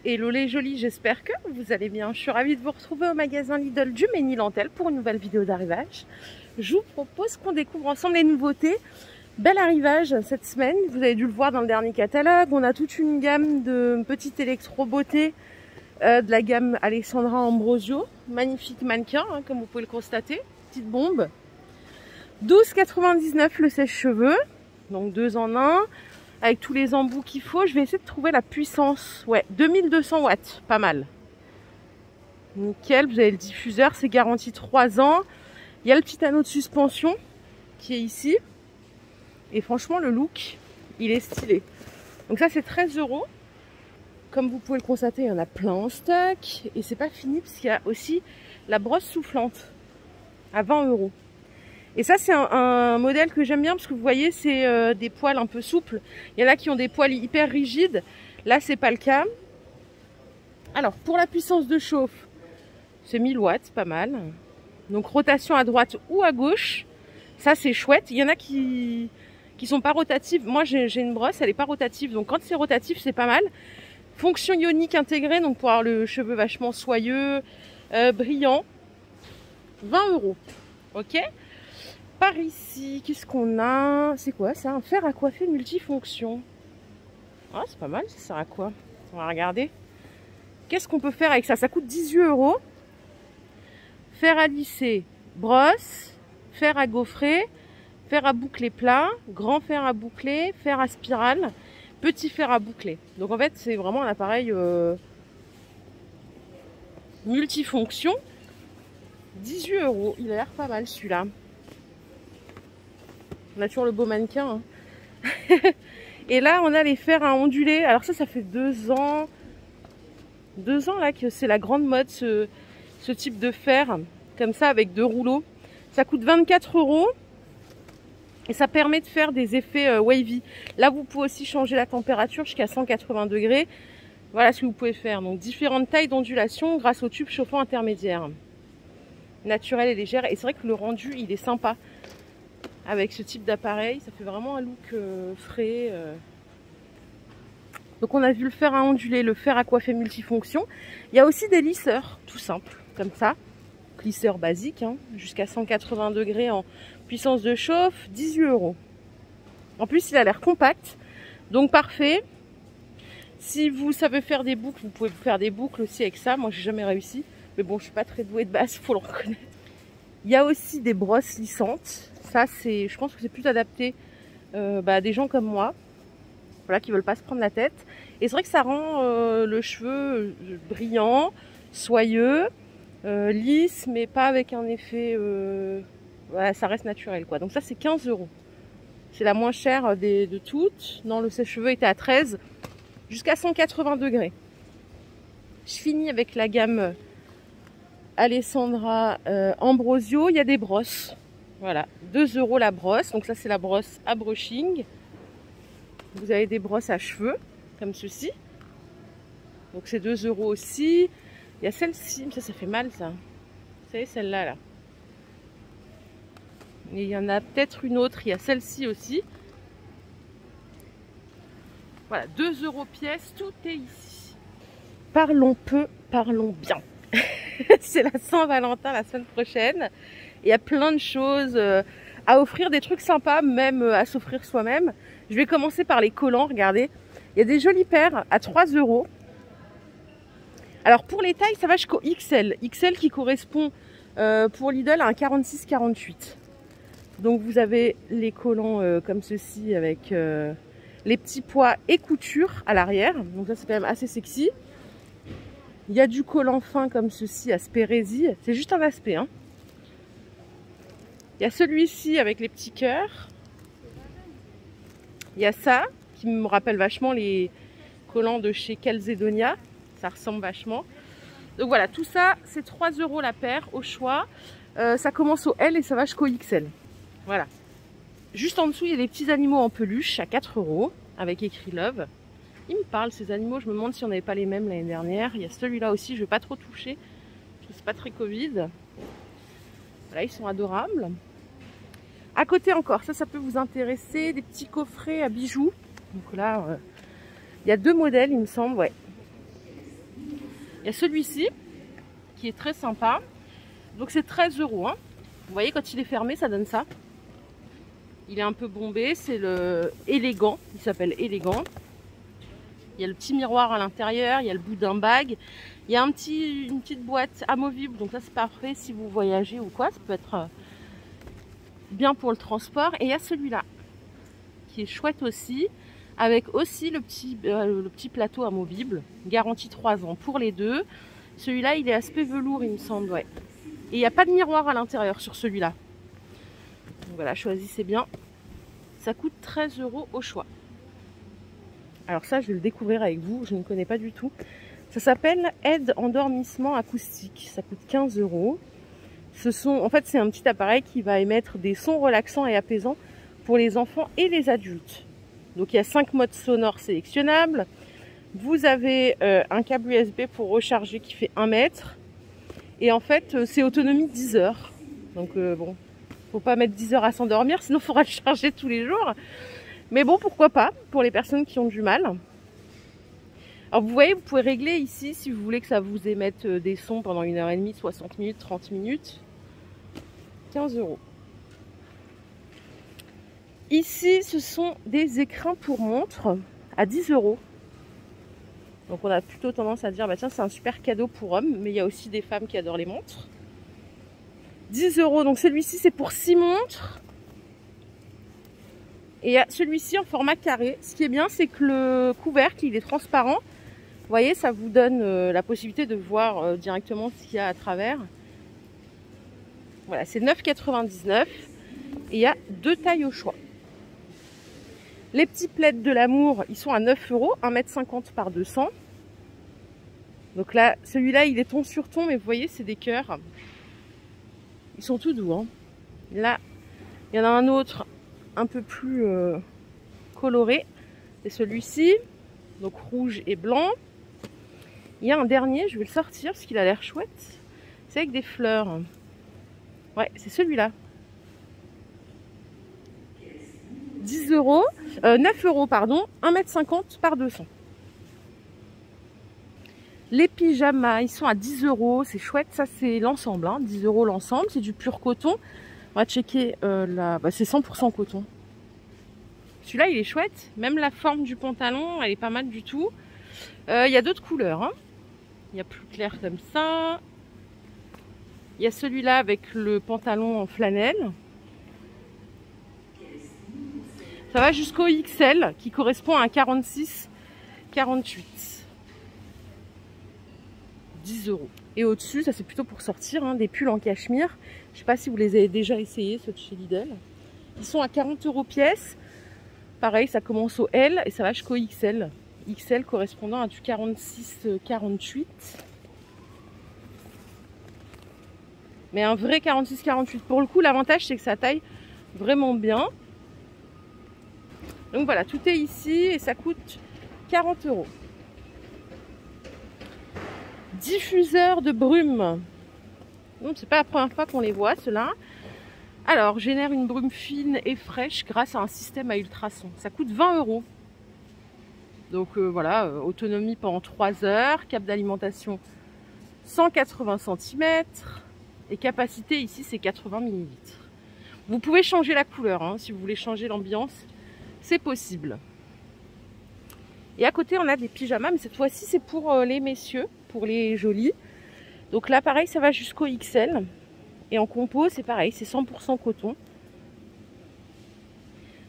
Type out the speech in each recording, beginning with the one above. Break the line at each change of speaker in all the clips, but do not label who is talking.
Hello les jolis, j'espère que vous allez bien. Je suis ravie de vous retrouver au magasin Lidl du Ménil-en-Thelle pour une nouvelle vidéo d'arrivage. Je vous propose qu'on découvre ensemble les nouveautés. Bel arrivage cette semaine, vous avez dû le voir dans le dernier catalogue. On a toute une gamme de petites électro-beautés de la gamme Alessandra Ambrosio. Magnifique mannequin, hein, comme vous pouvez le constater. Petite bombe. 12,99 le sèche-cheveux, donc 2 en 1. Avec tous les embouts qu'il faut, je vais essayer de trouver la puissance. Ouais, 2200 watts, pas mal. Nickel, vous avez le diffuseur, c'est garanti 3 ans. Il y a le petit anneau de suspension qui est ici. Et franchement, le look, il est stylé. Donc ça, c'est 13 €. Comme vous pouvez le constater, il y en a plein en stock. Et c'est pas fini, parce qu'il y a aussi la brosse soufflante à 20 €. Et ça, c'est un modèle que j'aime bien parce que vous voyez, c'est des poils un peu souples. Il y en a qui ont des poils hyper rigides. Là, c'est pas le cas. Alors, pour la puissance de chauffe, c'est 1000 watts, pas mal. Donc, rotation à droite ou à gauche. Ça, c'est chouette. Il y en a qui sont pas rotatives. Moi, j'ai une brosse, elle est pas rotative. Donc, quand c'est rotatif, c'est pas mal. Fonction ionique intégrée, donc pour avoir le cheveu vachement soyeux, brillant. 20 €. Ok ? Par ici, qu'est-ce qu'on a? C'est quoi ça? Un fer à coiffer multifonction. Ah, c'est pas mal, ça sert à quoi? On va regarder. Qu'est-ce qu'on peut faire avec ça? Ça coûte 18 €. Fer à lisser, brosse, fer à gaufrer, fer à boucler plat, grand fer à boucler, fer à spirale, petit fer à boucler. Donc en fait, c'est vraiment un appareil multifonction. 18 €. Il a l'air pas mal celui-là. On a toujours le beau mannequin. Hein. Et là, on a les fers à onduler. Alors ça fait 2 ans. 2 ans là que c'est la grande mode, ce type de fer. Comme ça, avec 2 rouleaux. Ça coûte 24 €. Et ça permet de faire des effets wavy. Là, vous pouvez aussi changer la température jusqu'à 180 degrés. Voilà ce que vous pouvez faire. Donc, différentes tailles d'ondulation grâce au tube chauffant intermédiaire. Naturelle et légère. Et c'est vrai que le rendu, il est sympa. Avec ce type d'appareil, ça fait vraiment un look frais. Donc on a vu le fer à onduler, le fer à coiffer multifonction. Il y a aussi des lisseurs, tout simples, comme ça. Lisseurs basiques, hein, jusqu'à 180 degrés en puissance de chauffe, 18 €. En plus, il a l'air compact, donc parfait. Si vous savez faire des boucles, vous pouvez faire des boucles aussi avec ça. Moi, j'ai jamais réussi, mais bon, je suis pas très douée de base, faut le reconnaître. Il y a aussi des brosses lissantes. Ça, je pense que c'est plus adapté à des gens comme moi, voilà, qui veulent pas se prendre la tête. Et c'est vrai que ça rend le cheveu brillant, soyeux, lisse, mais pas avec un effet... voilà, ça reste naturel, quoi. Donc ça, c'est 15 €. C'est la moins chère de toutes. Non, le sèche-cheveux était à 13, jusqu'à 180 degrés. Je finis avec la gamme Alessandra Ambrosio. Il y a des brosses. Voilà, 2 € la brosse. Donc ça, c'est la brosse à brushing. Vous avez des brosses à cheveux, comme ceci. Donc c'est 2 € aussi. Il y a celle-ci, ça fait mal ça. Vous savez, celle-là, là. Et il y en a peut-être une autre, il y a celle-ci aussi. Voilà, 2 € pièce, tout est ici. Parlons peu, parlons bien. C'est la Saint-Valentin la semaine prochaine. Il y a plein de choses à offrir, des trucs sympas, même à s'offrir soi-même. Je vais commencer par les collants, regardez. Il y a des jolies paires à 3 €. Alors pour les tailles, ça va jusqu'au XL. XL qui correspond pour Lidl à un 46-48. Donc vous avez les collants comme ceci avec les petits pois et coutures à l'arrière. Donc ça, c'est quand même assez sexy. Il y a du collant fin comme ceci, aspect résille. C'est juste un aspect, hein. Il y a celui-ci avec les petits cœurs. Il y a ça qui me rappelle vachement les collants de chez Calzedonia. Ça ressemble vachement. Donc voilà, tout ça, c'est 3 € la paire au choix. Ça commence au L et ça va jusqu'au XL. Voilà. Juste en dessous, il y a des petits animaux en peluche à 4 € avec écrit Love. Ils me parlent, ces animaux. Je me demande si on n'avait pas les mêmes l'année dernière. Il y a celui-là aussi, je ne vais pas trop toucher. Parce que c'est pas très Covid. Voilà, ils sont adorables. À côté encore, ça peut vous intéresser, des petits coffrets à bijoux. Donc là, il y a 2 modèles, il me semble, ouais. Il y a celui-ci qui est très sympa. Donc c'est 13 €. Hein. Vous voyez, quand il est fermé, ça donne ça. Il est un peu bombé. C'est le élégant. Il s'appelle élégant. Il y a le petit miroir à l'intérieur. Il y a le bout d'un bag. Il y a une petite boîte amovible. Donc ça, c'est parfait si vous voyagez ou quoi. Ça peut être bien pour le transport. Et il y a celui-là qui est chouette aussi. Avec aussi le petit plateau amovible. Garantie 3 ans pour les deux. Celui-là, il est aspect velours, il me semble. Ouais. Et il n'y a pas de miroir à l'intérieur sur celui-là. Donc voilà, choisissez bien. Ça coûte 13 € au choix. Alors ça, je vais le découvrir avec vous. Je ne connais pas du tout. Ça s'appelle aide endormissement acoustique. Ça coûte 15 €. En fait, c'est un petit appareil qui va émettre des sons relaxants et apaisants pour les enfants et les adultes. Donc il y a 5 modes sonores sélectionnables. Vous avez un câble USB pour recharger qui fait 1 mètre. Et en fait, c'est autonomie 10 heures. Donc bon, faut pas mettre 10 heures à s'endormir, sinon il faudra le charger tous les jours. Mais bon, pourquoi pas, pour les personnes qui ont du mal. Alors vous voyez, vous pouvez régler ici si vous voulez que ça vous émette des sons pendant 1h30, 60 minutes, 30 minutes. 15 €. Ici, ce sont des écrins pour montre à 10 €. Donc on a plutôt tendance à dire, bah tiens, c'est un super cadeau pour hommes, mais il y a aussi des femmes qui adorent les montres. 10 €, donc celui-ci c'est pour 6 montres. Et il y a celui-ci en format carré. Ce qui est bien, c'est que le couvercle, il est transparent. Vous voyez, ça vous donne la possibilité de voir directement ce qu'il y a à travers. Voilà, c'est 9,99 € et il y a 2 tailles au choix. Les petits plaids de l'amour, ils sont à 9 €, 1,50 m par 200. Donc là, celui-là, il est ton sur ton, mais vous voyez, c'est des cœurs. Ils sont tout doux. Hein. Là, il y en a un autre un peu plus coloré. C'est celui-ci, donc rouge et blanc. Il y a un dernier, je vais le sortir parce qu'il a l'air chouette. C'est avec des fleurs. Ouais, c'est celui-là. 10 €, 9 € pardon, 1,50 m par 200. Les pyjamas, ils sont à 10 €, c'est chouette, ça c'est l'ensemble, hein, 10 € l'ensemble, c'est du pur coton. On va checker c'est 100% coton. Celui-là il est chouette, même la forme du pantalon, elle est pas mal du tout. Il y a d'autres couleurs, hein. Il y a plus clair comme ça. Il y a celui-là avec le pantalon en flanelle. Ça va jusqu'au XL qui correspond à un 46-48. 10 €. Et au-dessus, ça c'est plutôt pour sortir, hein, des pulls en cachemire. Je sais pas si vous les avez déjà essayés, ceux de chez Lidl. Ils sont à 40 € pièce. Pareil, ça commence au L et ça va jusqu'au XL. XL correspondant à du 46-48. Mais un vrai 46-48. Pour le coup, l'avantage c'est que ça taille vraiment bien. Donc voilà, tout est ici et ça coûte 40 €. Diffuseur de brume. Donc c'est pas la première fois qu'on les voit, ceux-là. Alors, génère une brume fine et fraîche grâce à un système à ultrasons. Ça coûte 20 €. Donc voilà, autonomie pendant 3 heures, cap d'alimentation 180 cm et capacité ici c'est 80 ml. Vous pouvez changer la couleur, hein, si vous voulez changer l'ambiance, c'est possible. Et à côté on a des pyjamas, mais cette fois-ci c'est pour les messieurs, pour les jolis. Donc là pareil, ça va jusqu'au XL. Et en compo c'est pareil, c'est 100% coton.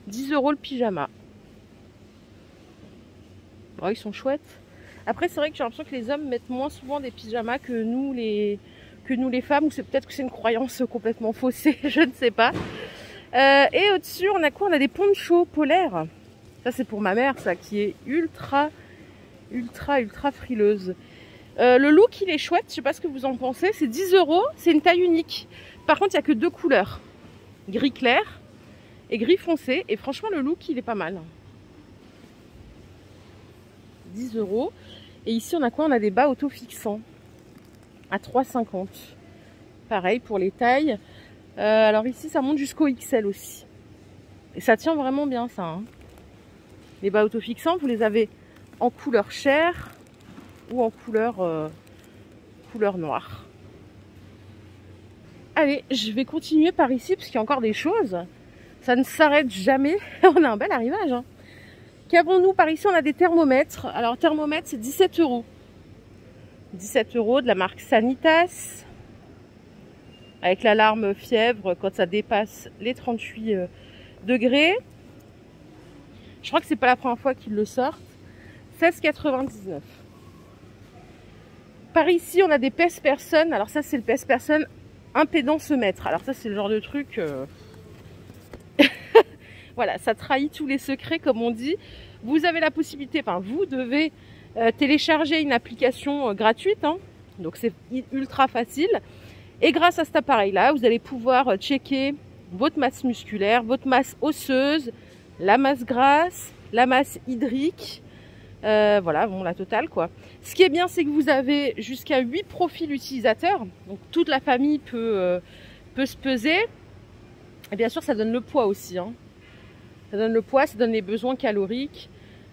10 € le pyjama. Oh, ils sont chouettes. Après c'est vrai que j'ai l'impression que les hommes mettent moins souvent des pyjamas que nous les femmes, ou c'est peut-être que c'est une croyance complètement faussée, je ne sais pas. Et au-dessus on a quoi? On a des ponchos polaires. Ça c'est pour ma mère, ça, qui est ultra frileuse. Le look il est chouette, je sais pas ce que vous en pensez. C'est 10 €, c'est une taille unique. Par contre il n'y a que 2 couleurs, gris clair et gris foncé. Et franchement le look il est pas mal. 10 €. Et ici on a quoi? On a des bas auto-fixants à 3,50 €. Pareil pour les tailles. Alors ici ça monte jusqu'au XL aussi. Et ça tient vraiment bien ça, hein. Les bas auto-fixants, vous les avez en couleur chair ou en couleur couleur noire. Allez, je vais continuer par ici parce qu'il y a encore des choses. Ça ne s'arrête jamais. On a un bel arrivage. Hein. Qu'avons-nous par ici? On a des thermomètres. Alors, thermomètre, c'est 17 €. 17 € de la marque Sanitas. Avec l'alarme fièvre quand ça dépasse les 38 degrés. Je crois que c'est pas la première fois qu'ils le sortent. 16,99 €. Par ici, on a des pèse-personnes. Alors ça, c'est le pèse-personne impédance-mètre. Alors ça, c'est le genre de truc... Voilà, ça trahit tous les secrets, comme on dit. Vous avez la possibilité, enfin, vous devez télécharger une application gratuite. Hein. Donc, c'est ultra facile. Et grâce à cet appareil-là, vous allez pouvoir checker votre masse musculaire, votre masse osseuse, la masse grasse, la masse hydrique. Voilà, bon, la totale, quoi. Ce qui est bien, c'est que vous avez jusqu'à 8 profils utilisateurs. Donc, toute la famille peut se peser. Et bien sûr, ça donne le poids aussi. Hein. Ça donne le poids, ça donne les besoins caloriques.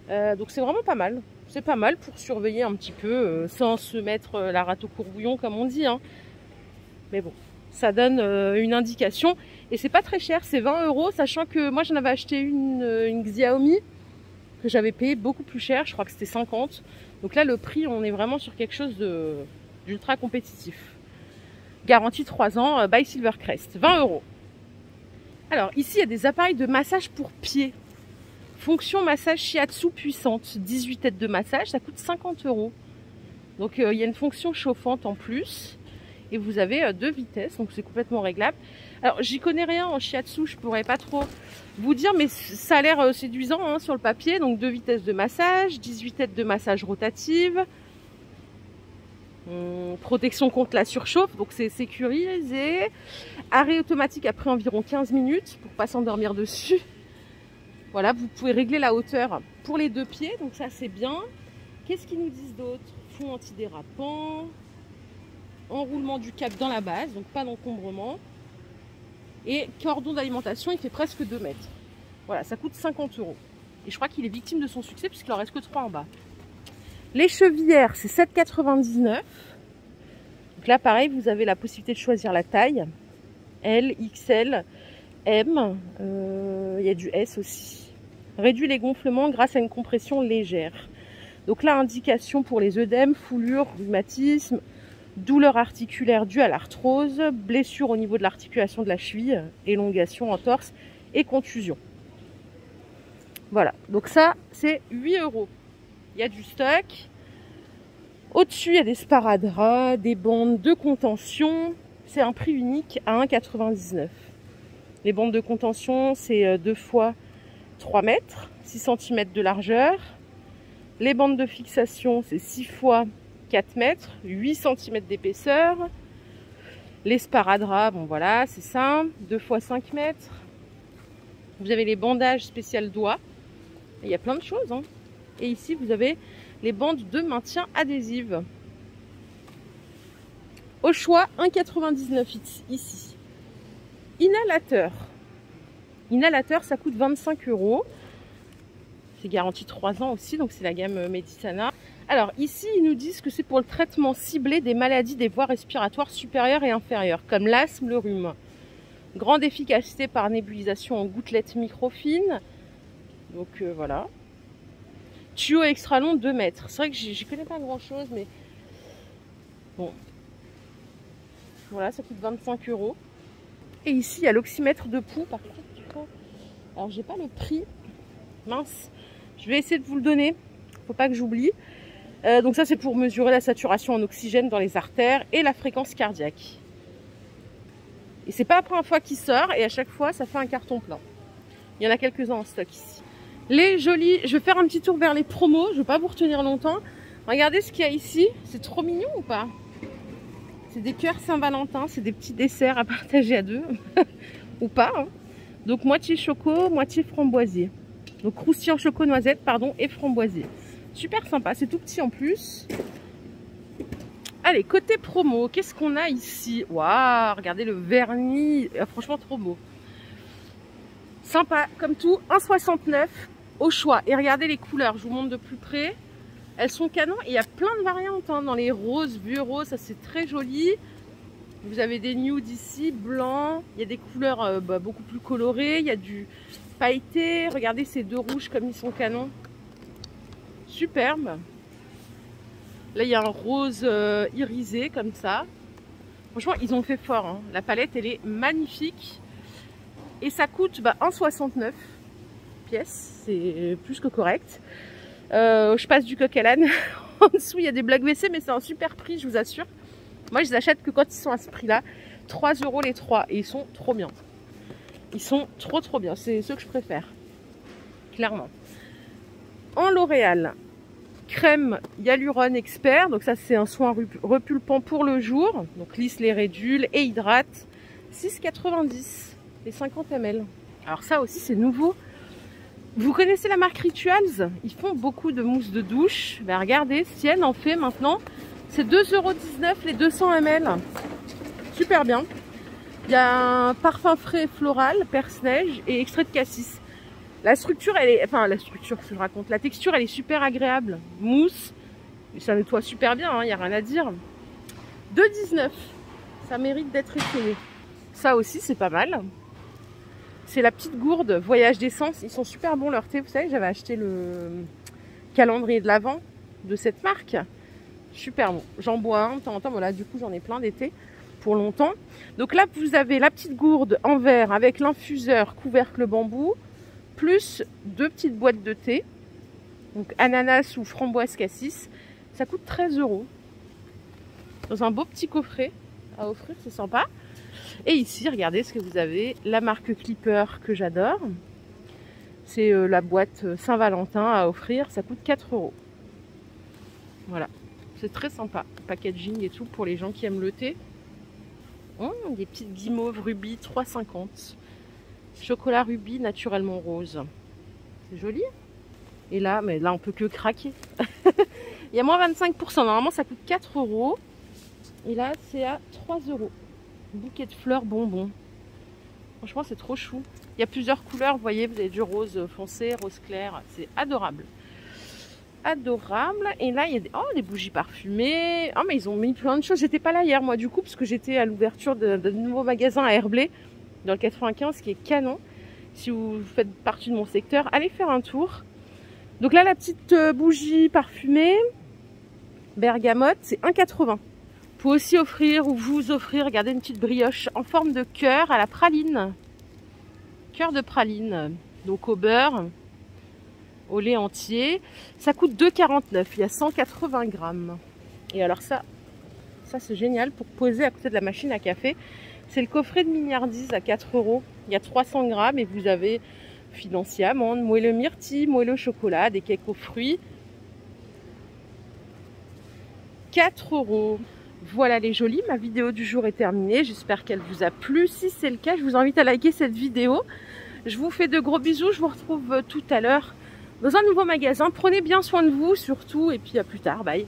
Donc c'est vraiment pas mal. C'est pas mal pour surveiller un petit peu sans se mettre la rate au courbouillon comme on dit. Hein. Mais bon, ça donne une indication. Et c'est pas très cher, c'est 20 €. Sachant que moi j'en avais acheté une Xiaomi que j'avais payé beaucoup plus cher. Je crois que c'était 50. Donc là le prix, on est vraiment sur quelque chose d'ultra compétitif. Garantie 3 ans, by Silvercrest. 20 €. Alors ici il y a des appareils de massage pour pieds. Fonction massage shiatsu puissante. 18 têtes de massage, ça coûte 50 €. Donc il y a une fonction chauffante en plus. Et vous avez 2 vitesses, donc c'est complètement réglable. Alors j'y connais rien en shiatsu, je pourrais pas trop vous dire, mais ça a l'air séduisant hein, sur le papier. Donc 2 vitesses de massage, 18 têtes de massage rotative. Protection contre la surchauffe, donc c'est sécurisé. Arrêt automatique après environ 15 minutes pour pas s'endormir dessus. Voilà, vous pouvez régler la hauteur pour les 2 pieds, donc ça c'est bien. Qu'est-ce qu'ils nous disent d'autre? Fond antidérapant, enroulement du câble dans la base, donc pas d'encombrement. Et cordon d'alimentation, il fait presque 2 mètres. Voilà, ça coûte 50 €. Et je crois qu'il est victime de son succès puisqu'il en reste que 3 en bas. Les chevillères, c'est 7,99 €. Donc là, pareil, vous avez la possibilité de choisir la taille. L, XL, M. Il y a du S aussi. Réduit les gonflements grâce à une compression légère. Donc là, indication pour les œdèmes, foulures, rhumatisme, douleur articulaire due à l'arthrose, blessure au niveau de l'articulation de la cheville, élongation, entorse et contusion. Voilà, donc ça, c'est 8 €. Il y a du stock. Au-dessus, il y a des sparadraps, des bandes de contention. C'est un prix unique à 1,99 €. Les bandes de contention, c'est 2 fois 3 mètres, 6 cm de largeur. Les bandes de fixation, c'est 6 fois 4 mètres, 8 cm d'épaisseur. Les sparadraps, bon voilà, c'est ça, 2 fois 5 mètres. Vous avez les bandages spécial doigts. Il y a plein de choses. Hein. Et ici, vous avez les bandes de maintien adhésives. Au choix, 1,99 € ici. Inhalateur. Inhalateur, ça coûte 25 €. C'est garanti 3 ans aussi, donc c'est la gamme Medicana. Alors ici, ils nous disent que c'est pour le traitement ciblé des maladies des voies respiratoires supérieures et inférieures, comme l'asthme, le rhume. Grande efficacité par nébulisation en gouttelettes microfines. Donc voilà. Tuyau extra long 2 mètres. C'est vrai que j'y connais pas grand chose, mais bon. Voilà, ça coûte 25 €. Et ici, il y a l'oxymètre de pouls. Par contre, alors j'ai pas le prix. Mince. Je vais essayer de vous le donner. Faut pas que j'oublie. Donc ça, c'est pour mesurer la saturation en oxygène dans les artères et la fréquence cardiaque. Et c'est pas la première fois qu'il sort. Et à chaque fois, ça fait un carton plein. Il y en a quelques-uns en stock ici. Les jolis, je vais faire un petit tour vers les promos, je ne vais pas vous retenir longtemps. Regardez ce qu'il y a ici, c'est trop mignon ou pas? C'est des cœurs Saint-Valentin, c'est des petits desserts à partager à deux, ou pas. Hein. Donc moitié choco, moitié framboisier. Donc croustillant choco noisette, pardon, et framboisier. Super sympa, c'est tout petit en plus. Allez, côté promo, qu'est-ce qu'on a ici? Waouh, regardez le vernis, franchement trop beau. Sympa, comme tout, 1,69 € au choix. Et regardez les couleurs, je vous montre de plus près. Elles sont canon et il y a plein de variantes hein, dans les roses, vieux roses, ça c'est très joli. Vous avez des nudes ici, blancs, il y a des couleurs beaucoup plus colorées, il y a du pailleté. Regardez ces deux rouges comme ils sont canons. Superbe. Là il y a un rose irisé comme ça. Franchement ils ont fait fort, hein. La palette elle est magnifique. Et ça coûte 1,69 pièces, c'est plus que correct. Je passe du coq à l'âne. En dessous il y a des blagues WC mais c'est un super prix je vous assure. Moi je les achète que quand ils sont à ce prix là. 3 € les 3 et ils sont trop bien. Ils sont trop bien, c'est ceux que je préfère. Clairement. En L'Oréal, crème Hyaluron Expert. Donc ça c'est un soin repulpant pour le jour. Donc lisse les ridules et hydrate. 6,90 les 50 ml. Alors ça aussi c'est nouveau. Vous connaissez la marque Rituals? Ils font beaucoup de mousse de douche. Ben regardez, Sienne en fait maintenant. C'est 2,19 € les 200 ml. Super bien. Il y a un parfum frais floral, perce-neige et extrait de cassis. La structure, elle est... Enfin, la structure, que je raconte. La texture, elle est super agréable. Mousse. Ça nettoie super bien, il n'y a rien à dire. 2,19 €. Ça mérite d'être essayé. Ça aussi, c'est pas mal. C'est la petite gourde Voyage d'essence. Ils sont super bons leur thé. Vous savez, j'avais acheté le calendrier de l'Avent de cette marque. Super bon. J'en bois un de temps en temps. Voilà, du coup, j'en ai plein d'été pour longtemps. Donc là, vous avez la petite gourde en verre avec l'infuseur couvercle bambou, plus 2 petites boîtes de thé. Donc ananas ou framboise cassis. Ça coûte 13 €. Dans un beau petit coffret à offrir, c'est sympa. Et ici, regardez ce que vous avez. La marque Clipper que j'adore. C'est la boîte Saint-Valentin à offrir. Ça coûte 4 €. Voilà. C'est très sympa. Packaging et tout pour les gens qui aiment le thé. Des petites guimauves rubis 3,50. Chocolat rubis naturellement rose. C'est joli. Et là, mais là on peut que craquer. Il y a moins 25%. Normalement ça coûte 4 €. Et là c'est à 3 €. Bouquet de fleurs bonbons. Franchement c'est trop chou. Il y a plusieurs couleurs. Vous voyez, vous avez du rose foncé, rose clair. C'est adorable. Adorable. Et là il y a des bougies parfumées. Oh mais ils ont mis plein de choses. J'étais pas là hier moi du coup parce que j'étais à l'ouverture de nouveau magasin à Herblay dans le 95 qui est canon. Si vous faites partie de mon secteur, allez faire un tour. Donc là la petite bougie parfumée bergamote c'est 1,80 €. Vous pouvez aussi offrir ou vous offrir, regardez, une petite brioche en forme de cœur à la praline. Cœur de praline. Donc au beurre, au lait entier. Ça coûte 2,49 €. Il y a 180 grammes. Et alors ça c'est génial pour poser à côté de la machine à café. C'est le coffret de mignardise à 4 €. Il y a 300 grammes et vous avez financier amande, moelleux myrtille, moelleux chocolat, des cakes aux fruits. 4 €. Voilà les jolis, ma vidéo du jour est terminée. J'espère qu'elle vous a plu. Si c'est le cas, je vous invite à liker cette vidéo. Je vous fais de gros bisous. Je vous retrouve tout à l'heure dans un nouveau magasin. Prenez bien soin de vous surtout et puis à plus tard. Bye.